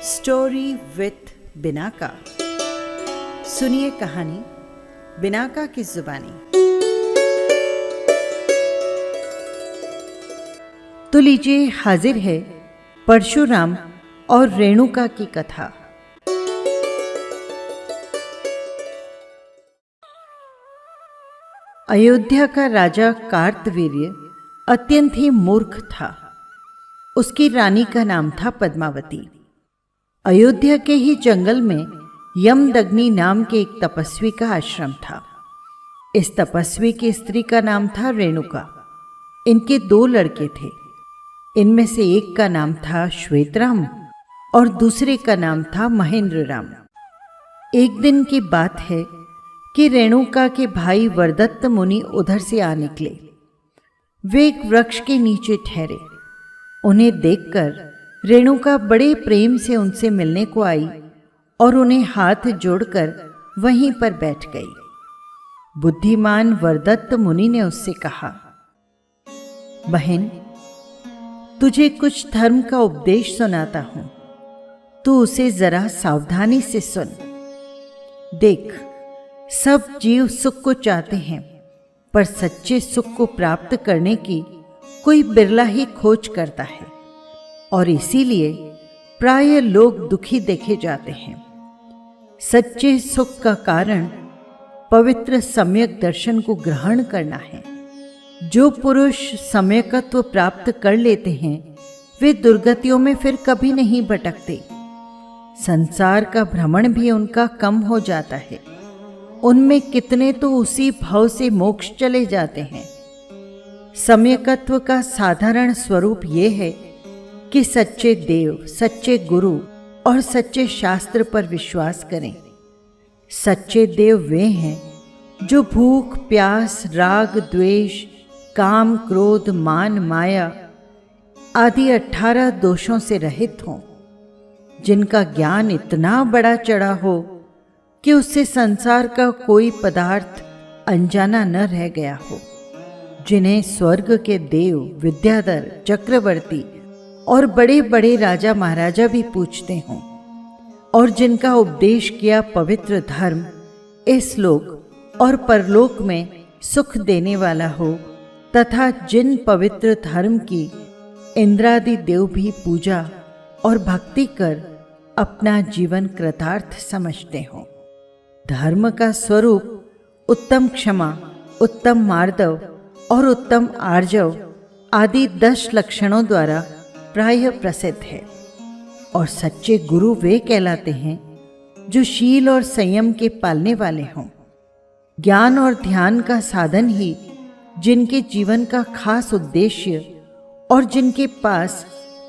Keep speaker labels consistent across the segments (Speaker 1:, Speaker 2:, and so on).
Speaker 1: Story with Binaca. सुनिए कहानी Binaca की जुबानी। तो लीजिए, हाजिर है परशुराम और रेणुका की कथा। अयोध्या का राजा कार्तवीर्य अत्यंत ही मूर्ख था। उसकी रानी का नाम था पद्मावती। अयोध्या के ही जंगल में यमदग्नि नाम के एक तपस्वी का आश्रम था। इस तपस्वी की स्त्री का नाम था रेणुका। इनके 2 लड़के थे। इनमें से एक का नाम था श्वेतराम और दूसरे का नाम था महेंद्रराम। एक दिन की बात है कि रेणुका के भाई वरदत्त मुनि उधर से आ निकले। वे एक वृक्ष के नीचे ठहरे। उन्हें देखकर रेणुका बड़े प्रेम से उनसे मिलने को आई और उन्हें हाथ जोड़कर वहीं पर बैठ गई। बुद्धिमान वरदत्त मुनि ने उससे कहा, बहन, तुझे कुछ धर्म का उपदेश सुनाता हूं, तू उसे जरा सावधानी से सुन। देख, सब जीव सुख को चाहते हैं, पर सच्चे सुख को प्राप्त करने की कोई बिरला ही खोज करता है और इसीलिए प्राय लोग दुखी देखे जाते हैं। सच्चे सुख का कारण पवित्र सम्यक दर्शन को ग्रहण करना है। जो पुरुष सम्यकत्व प्राप्त कर लेते हैं वे दुर्गतियों में फिर कभी नहीं भटकते। संसार का भ्रमण भी उनका कम हो जाता है। उनमें कितने तो उसी भाव से मोक्ष चले जाते हैं। सम्यकत्व का साधारण स्वरूप ये है कि सच्चे देव, सच्चे गुरु और सच्चे शास्त्र पर विश्वास करें। सच्चे देव वे हैं जो भूख, प्यास, राग, द्वेष, काम, क्रोध, मान, माया आदि 18 दोषों से रहित हों, जिनका ज्ञान इतना बड़ा चढ़ा हो कि उससे संसार का कोई पदार्थ अनजाना न रह गया हो, जिन्हें स्वर्ग के देव, विद्याधर, चक्रवर्ती और बड़े बड़े राजा महाराजा भी पूछते हों, और जिनका उपदेश किया पवित्र धर्म इस लोक और परलोक में सुख देने वाला हो, तथा जिन पवित्र धर्म की इंद्रादि देव भी पूजा और भक्ति कर अपना जीवन कृतार्थ समझते हों। धर्म का स्वरूप उत्तम क्षमा, उत्तम मार्दव और उत्तम आर्जव आदि 10 लक्षणों द्वारा प्रायः प्रसिद्ध है। और सच्चे गुरु वे कहलाते हैं जो शील और संयम के पालने वाले हों। ज्ञान और ध्यान का साधन ही जिनके जीवन का खास उद्देश्य और जिनके पास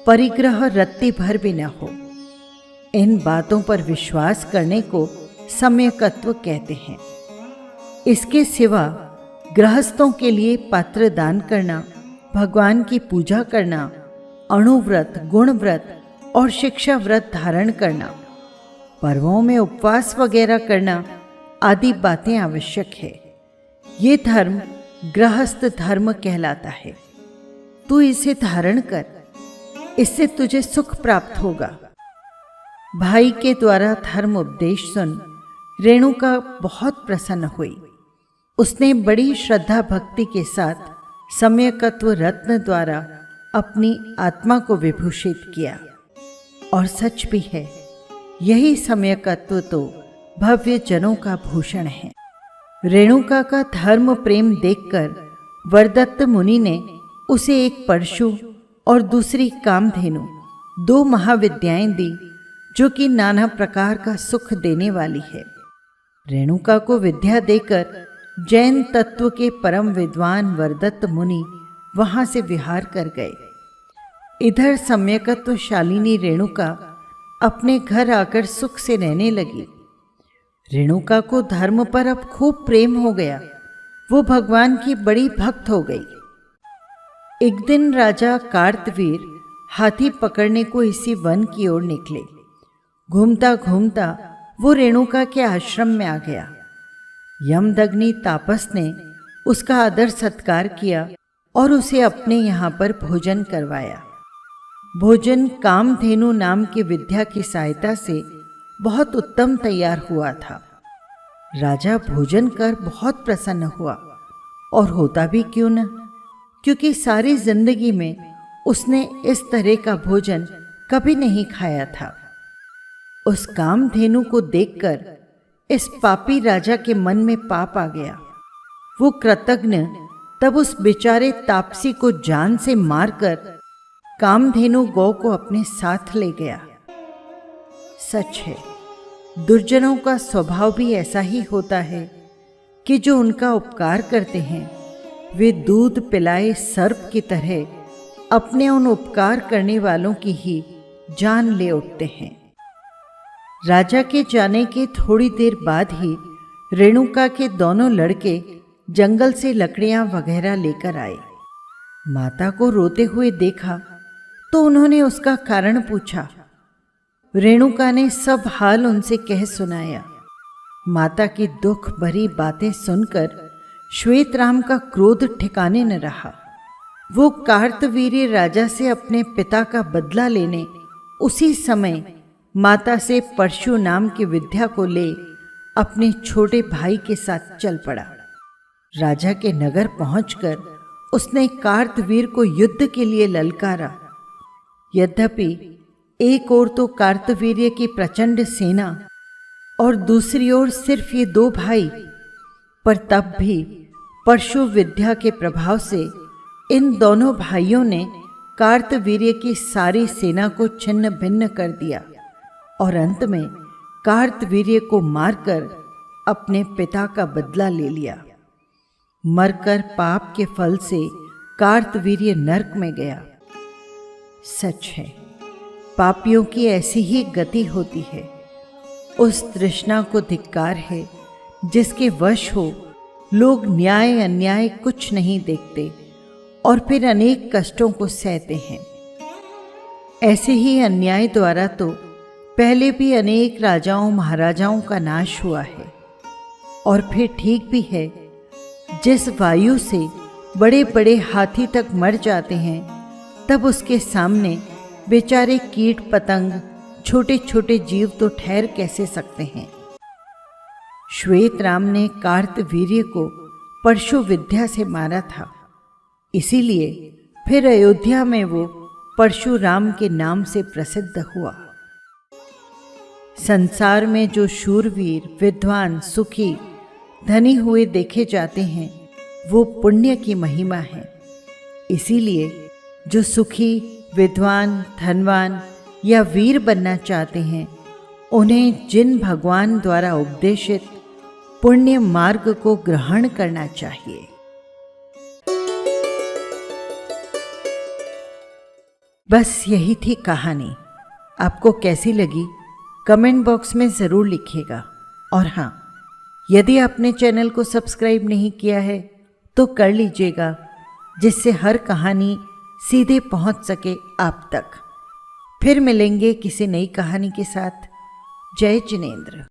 Speaker 1: परिग्रह रत्ती भर भी न हो, इन बातों पर विश्वास करने को सम्यकत्व कहते हैं। इसके सिवा गृहस्थों के लिए पात्र दान करना, भगवान की पूजा करना, अणुव्रत, गुणव्रत और शिक्षा व्रत धारण करना, पर्वों में उपवास वगैरह करना आदि बातें आवश्यक है। ये धर्म गृहस्थ धर्म कहलाता है। तू इसे धारण कर, इससे तुझे सुख प्राप्त होगा। भाई के द्वारा धर्म उपदेश सुन रेणुका बहुत प्रसन्न हुई। उसने बड़ी श्रद्धा भक्ति के साथ सम्यकत्व रत्न द्वारा अपनी आत्मा को विभूषित किया। और सच भी है, यही सम्यकत्व तो भव्य जनों का भूषण है। रेणुका का धर्म प्रेम देखकर वरदत्त मुनि ने उसे एक परशु और दूसरी कामधेनु 2 महाविद्याएं दी, जो कि नाना प्रकार का सुख देने वाली है। रेणुका को विद्या देकर जैन तत्व के परम विद्वान वरदत्त मुनि वहां से विहार कर गए। इधर सम्यकत्व शालिनी रेणुका अपने घर आकर सुख से रहने लगी। रेणुका को धर्म पर अब खूब प्रेम हो गया। वो भगवान की बड़ी भक्त हो गई। एक दिन राजा कार्तवीर हाथी पकड़ने को इसी वन की ओर निकले। घूमता घूमता वो रेणुका के आश्रम में आ गया। यमदग्नि तापस ने उसका आदर सत्कार किया और उसे अपने यहाँ पर भोजन करवाया। भोजन कामधेनु नाम की विद्या की सहायता से बहुत उत्तम तैयार हुआ था। राजा भोजन कर बहुत प्रसन्न हुआ, और होता भी क्यों न, क्योंकि सारी जिंदगी में उसने इस तरह का भोजन कभी नहीं खाया था। उस कामधेनु को देखकर इस पापी राजा के मन में पाप आ गया। वो कृतज्ञ तब उस बेचारे तापसी को जान से मारकर कामधेनु गौ को अपने साथ ले गया। सच है, दुर्जनों का स्वभाव भी ऐसा ही होता है कि जो उनका उपकार करते हैं वे दूध पिलाए सर्प की तरह अपने उन उपकार करने वालों की ही जान ले उठते हैं। राजा के जाने के थोड़ी देर बाद ही रेणुका के दोनों लड़के जंगल से लकड़ियां वगैरह लेकर आए। माता को रोते हुए देखा तो उन्होंने उसका कारण पूछा। रेणुका ने सब हाल उनसे कह सुनाया। माता की दुख भरी बातें सुनकर श्वेतराम का क्रोध ठिकाने न रहा। वो कार्तवीर्य राजा से अपने पिता का बदला लेने उसी समय माता से परशु नाम की विद्या को ले अपने छोटे भाई के साथ चल पड़ा। राजा के नगर पहुंचकर उसने कार्तवीर को युद्ध के लिए ललकारा। यद्यपि एक ओर तो कार्तवीर्य की प्रचंड सेना और दूसरी ओर सिर्फ ये दो भाई, पर तब भी परशु विद्या के प्रभाव से इन दोनों भाइयों ने कार्तवीर्य की सारी सेना को छिन्न भिन्न कर दिया और अंत में कार्तवीर्य को मारकर अपने पिता का बदला ले लिया। मरकर पाप के फल से कार्तवीर्य नरक में गया। सच है, पापियों की ऐसी ही गति होती है। उस तृष्णा को धिक्कार है जिसके वश हो लोग न्याय अन्याय कुछ नहीं देखते और फिर अनेक कष्टों को सहते हैं। ऐसे ही अन्याय द्वारा तो पहले भी अनेक राजाओं महाराजाओं का नाश हुआ है। और फिर ठीक भी है, जिस वायु से बड़े बड़े हाथी तक मर जाते हैं तब उसके सामने बेचारे कीट पतंग छोटे छोटे जीव तो ठहर कैसे सकते हैं। श्वेतराम ने कार्तवीर्य को परशु विद्या से मारा था, इसीलिए फिर अयोध्या में वो परशुराम के नाम से प्रसिद्ध हुआ। संसार में जो शूरवीर विद्वान सुखी धनी हुए देखे जाते हैं वो पुण्य की महिमा है। इसीलिए जो सुखी विद्वान धनवान या वीर बनना चाहते हैं उन्हें जिन भगवान द्वारा उपदेशित पुण्य मार्ग को ग्रहण करना चाहिए। बस यही थी कहानी। आपको कैसी लगी कमेंट बॉक्स में ज़रूर लिखिएगा। और हाँ, यदि आपने चैनल को सब्सक्राइब नहीं किया है तो कर लीजिएगा, जिससे हर कहानी सीधे पहुंच सके आप तक। फिर मिलेंगे किसी नई कहानी के साथ। जय जिनेंद्र।